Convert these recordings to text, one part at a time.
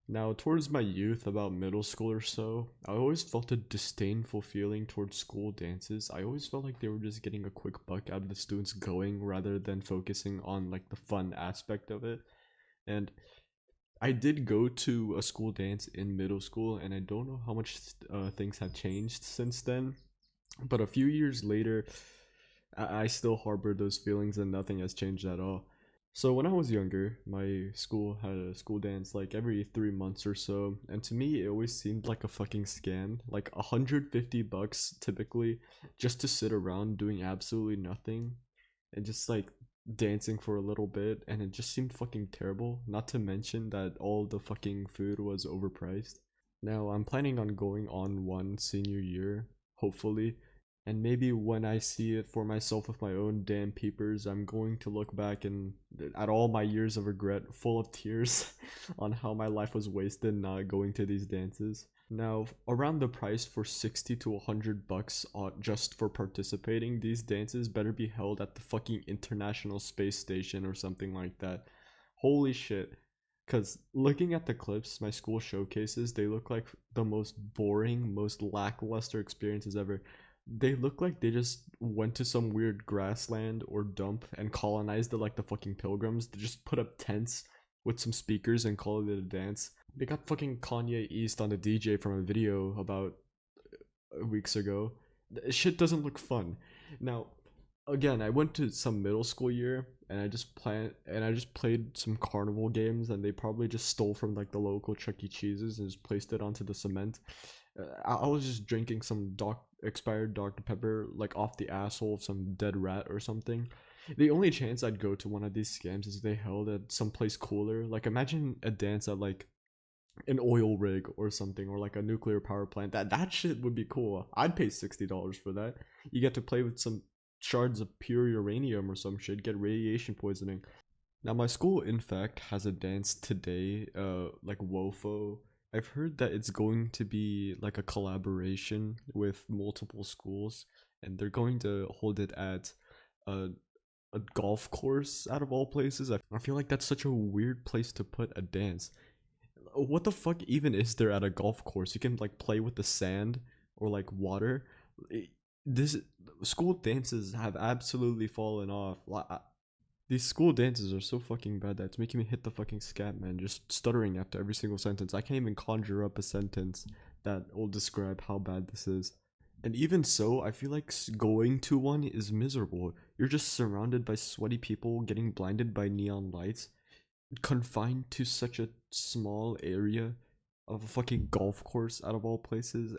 Now, towards my youth, about middle school or so, I always felt a disdainful feeling towards school dances. I always felt like they were just getting a quick buck out of the students going rather than focusing on like the fun aspect of it. And I did go to a school dance in middle school, and I don't know how much things have changed since then. But a few years later, I still harbor those feelings, and nothing has changed at all. So when I was younger, my school had a school dance like every 3 months or so, and to me it always seemed like a fucking scam. Like $150 typically, just to sit around doing absolutely nothing and just like dancing for a little bit, and it just seemed fucking terrible. Not to mention that all the fucking food was overpriced. Now I'm planning on going on one senior year, hopefully, and maybe when I see it for myself with my own damn peepers, I'm going to look back and at all my years of regret, full of tears, on how my life was wasted not going to these dances. Now, around the price for 60 to $100 just for participating, these dances better be held at the fucking International Space Station or something like that. Holy shit. Because looking at the clips my school showcases, they look like the most boring, most lackluster experiences ever. They look like they just went to some weird grassland or dump and colonized it like the fucking pilgrims. They just put up tents with some speakers and call it a dance. They got fucking Kanye East on the DJ from a video about weeks ago. Shit doesn't look fun. Now, again, I went to some middle school year and I just played some carnival games, and they probably just stole from like the local Chuck E. Cheese's and just placed it onto the cement. I was just drinking some expired Dr. Pepper like off the asshole of some dead rat or something. The only chance I'd go to one of these scams is they held at some place cooler. Like imagine a dance at like an oil rig or something, or like a nuclear power plant. That shit would be cool. I'd pay $60 for that. You get to play with some shards of pure uranium or some shit, get radiation poisoning. Now my school in fact has a dance today, like WOFO. I've heard that it's going to be like a collaboration with multiple schools, and they're going to hold it at a a golf course out of all places. I feel like that's such a weird place to put a dance. What the fuck even is there at a golf course? You can like play with the sand or like water. This school dances have absolutely fallen off. These school dances are so fucking bad that it's making me hit the fucking scat, man. Just stuttering after every single sentence. I can't even conjure up a sentence that will describe how bad this is. And even so, I feel like going to one is miserable. You're just surrounded by sweaty people getting blinded by neon lights, confined to such a small area of a fucking golf course out of all places.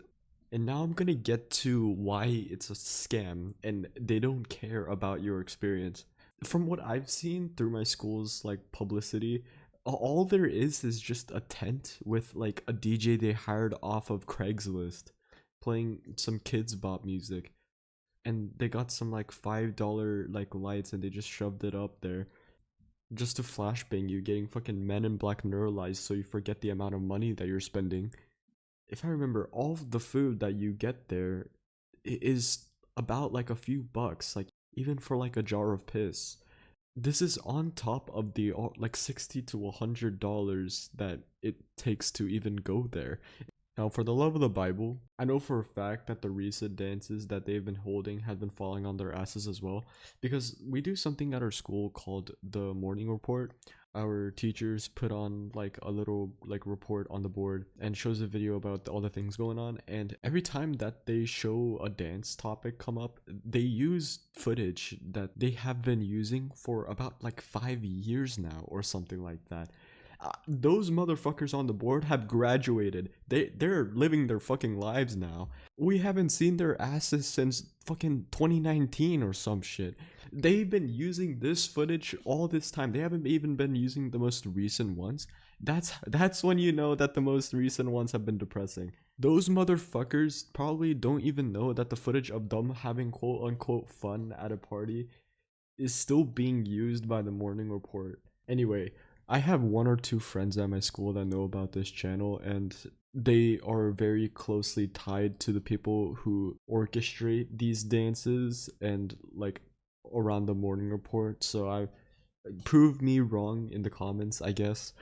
And now I'm gonna get to why it's a scam and they don't care about your experience. From what I've seen through my school's like publicity, all there is just a tent with like a DJ they hired off of Craigslist playing some kids bop music, and they got some like $5 like lights and they just shoved it up there just to flashbang you, getting fucking Men in Black neuralized so you forget the amount of money that you're spending. If I remember, all of the food that you get there is about like a few bucks, like even for like a jar of piss. This is on top of the like $60 to $100 that it takes to even go there. Now, for the love of the Bible, I know for a fact that the recent dances that they've been holding have been falling on their asses as well, because we do something at our school called the morning report. Our teachers put on like a little like report on the board and shows a video about all the things going on, and every time that they show a dance topic come up, they use footage that they have been using for about like 5 years now or something like that. Those motherfuckers on the board have graduated. They're living their fucking lives now. We haven't seen their asses since fucking 2019 or some shit. They've been using this footage all this time. They haven't even been using the most recent ones. That's when you know that the most recent ones have been depressing. Those motherfuckers probably don't even know that the footage of them having quote unquote fun at a party is still being used by the morning report. Anyway, I have one or two friends at my school that know about this channel, and they are very closely tied to the people who orchestrate these dances and like around the morning report. So I prove me wrong in the comments, I guess.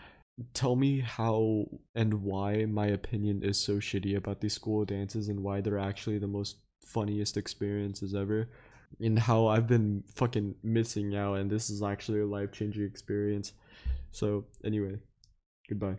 tell me how and why my opinion is so shitty about these school dances and why they're actually the most funniest experiences ever, and how I've been fucking missing out and this is actually a life-changing experience. So anyway, goodbye.